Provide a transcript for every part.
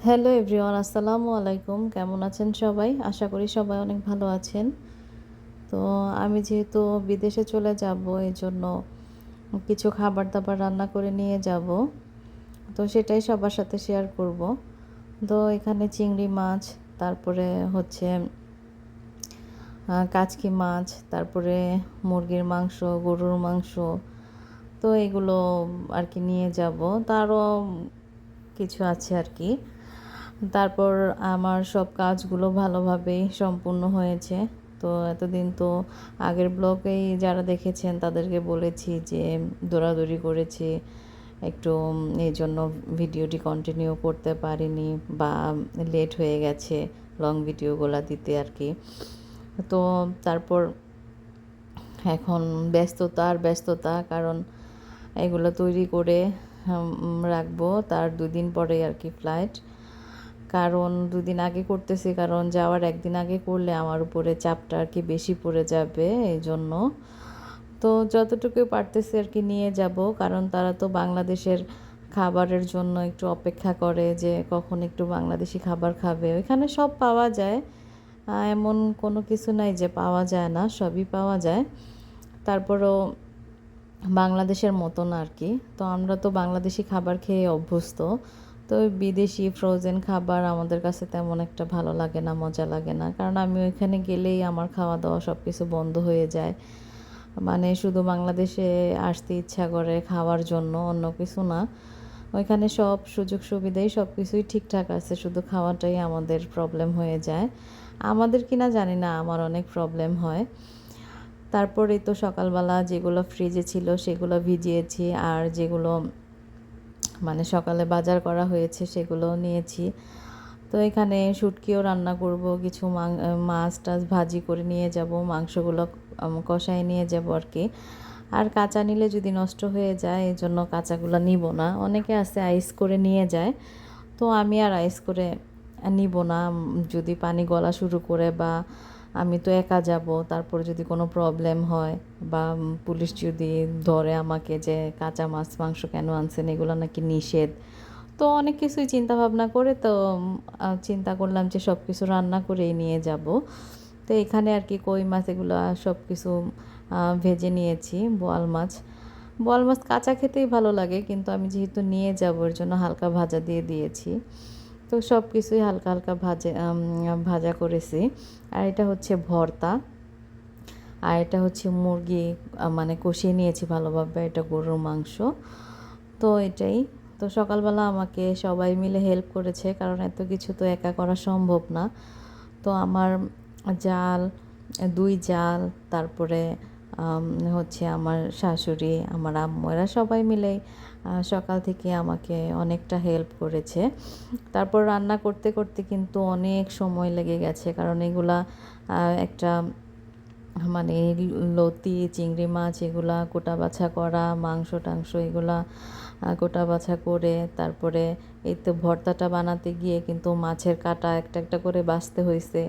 Hello everyone, আসসালামু আলাইকুম। কেমন আছেন সবাই? আশা করি সবাই অনেক ভালো আছেন। তো আমি যেহেতু বিদেশে চলে যাব, এজন্য কিছু খাবার দাবার রান্না করে নিয়ে যাব। তো সেটাই সবার সাথে শেয়ার করব। তো এখানে চিংড়ি মাছ, তারপরে হচ্ছে কাচকি মাছ, তারপরে মুরগির মাংস, গরুর মাংস। তো এগুলো আর কি নিয়ে যাব। তারও কিছু আছে আর কি। তারপর আমার সব কাজগুলো ভালোভাবেই সম্পূর্ণ হয়েছে। তো এতদিন তো আগের ব্লগেই যারা দেখেছেন তাদেরকে বলেছি যে দৌড়াদৌড়ি করেছি একটু, এই জন্য ভিডিওটি কন্টিনিউ করতে পারিনি বা লেট হয়ে গেছে লং ভিডিওগুলো দিতে আর কি। তো তারপর এখন ব্যস্ততা আর ব্যস্ততা, কারণ এগুলো তৈরি করে রাখবো, তার 2 দিন পরে আর কি ফ্লাইট। কারণ 2 দিন আগে করতেছি, কারণ যাওয়ার একদিন আগে করলে আমার উপরে চাপটা আর কি বেশি পড়ে যাবে, এই জন্য। তো যতটুকু পারতেছি আর কি নিয়ে যাব, কারণ তারা তো বাংলাদেশের খাবারের জন্য একটু অপেক্ষা করে যে কখন একটু বাংলাদেশি খাবার খাবে। ওইখানে সব পাওয়া যায়, এমন কোনো কিছু নাই যে পাওয়া যায় না, সবই পাওয়া যায়। তারপরও বাংলাদেশের মতো না আর কি। তো আমরা তো বাংলাদেশি খাবার খেয়ে অভ্যস্ত। তো বিদেশি ফ্রোজেন খাবার আমাদের কাছে তেমন একটা ভালো লাগে না, মজা লাগে না। কারণ আমি ওইখানে গেলেই আমার খাওয়া দাওয়া সব কিছু বন্ধ হয়ে যায়। মানে শুধু বাংলাদেশে আসতে ইচ্ছা করে খাওয়ার জন্য, অন্য কিছু না। ওইখানে সব সুযোগ সুবিধাই সব কিছুই ঠিকঠাক আছে, শুধু খাওয়াটাই আমাদের প্রবলেম হয়ে যায়। আমাদের কিনা জানি না, আমার অনেক প্রবলেম হয়। তারপরে তো সকালবেলা যেগুলো ফ্রিজে ছিল সেগুলো ভিজিয়েছি, আর যেগুলো মানে সকালে বাজার করা হয়েছে সেগুলো নিয়েছি। তো এখানে শুটকিও রান্না করব, কিছু মাছ টাছ ভাজি করে নিয়ে যাব, মাংসগুলো কষায় নিয়ে যাব আর কি। আর কাঁচা নিলে যদি নষ্ট হয়ে যায়, এই জন্য কাঁচাগুলো নিব না। অনেকে আছে আইস করে নিয়ে যায়, তো আমি আর আইস করে নিব না। যদি পানি গলা শুরু করে বা আমি তো একা যাব, তারপর যদি কোনো প্রবলেম হয় বা পুলিশ যদি ধরে আমাকে যে কাঁচা মাছ মাংস কেন আনছেন, এগুলো নাকি নিষেধ। তো অনেক কিছুই চিন্তা ভাবনা করে তো চিন্তা করলাম যে সব কিছু রান্না করেই নিয়ে যাব। তো এখানে আর কি কই মাছ এগুলো সব কিছু ভেজে নিয়েছি। বোয়াল মাছ কাঁচা খেতেই ভালো লাগে, কিন্তু আমি যেহেতু নিয়ে যাব এর জন্য হালকা ভাজা দিয়ে দিয়েছি। তো সব কিছুই হালকা হালকা ভাজা করেছি। আর এটা হচ্ছে ভর্তা, আর এটা হচ্ছে মুরগি মানে কষিয়ে নিয়েছি ভালোভাবে, এটা গরুর মাংস। তো এটাই। তো সকালবেলা আমাকে সবাই মিলে হেল্প করেছে, কারণ এত কিছু তো একা করা সম্ভব না। তো আমার জাল, 2 জাল, তারপরে হচ্ছে আমার শাশুড়ি, আমার আম্মু, এরা সবাই মিলেই সকাল থেকে আমাকে অনেকটা হেল্প করেছে। তারপর রান্না করতে করতে কিন্তু অনেক সময় লেগে গেছে, কারণ এগুলা একটা মানে লতি চিংড়ি মাছ এগুলা কোটা বাছা করা, মাংস টাংস এগুলা কোটা বাছা করে, তারপরে এই তো ভর্তাটা বানাতে গিয়ে কিন্তু মাছের কাঁটা একটা একটা করে বাছতে হয়েছে।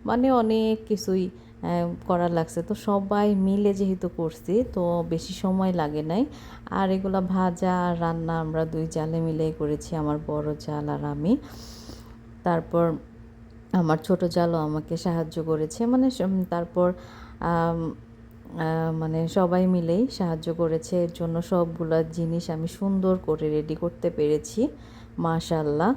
মানে অনেক কিছুই করা লাগছে। তো সবাই মিলে যেহেতু করছি, তো বেশি সময় লাগে নাই। আর এগুলা ভাজা আর রান্না আমরা 2 জালে মিলেই করেছি, আমার বড় জাল আর আমি। তারপর আমার ছোট জালও আমাকে সাহায্য করেছে, মানে তারপর আম, মানে সবাই মিলেই সাহায্য করেছে, এর জন্য সবগুলা জিনিস আমি সুন্দর করে রেডি করতে পেরেছি, মাশাআল্লাহ।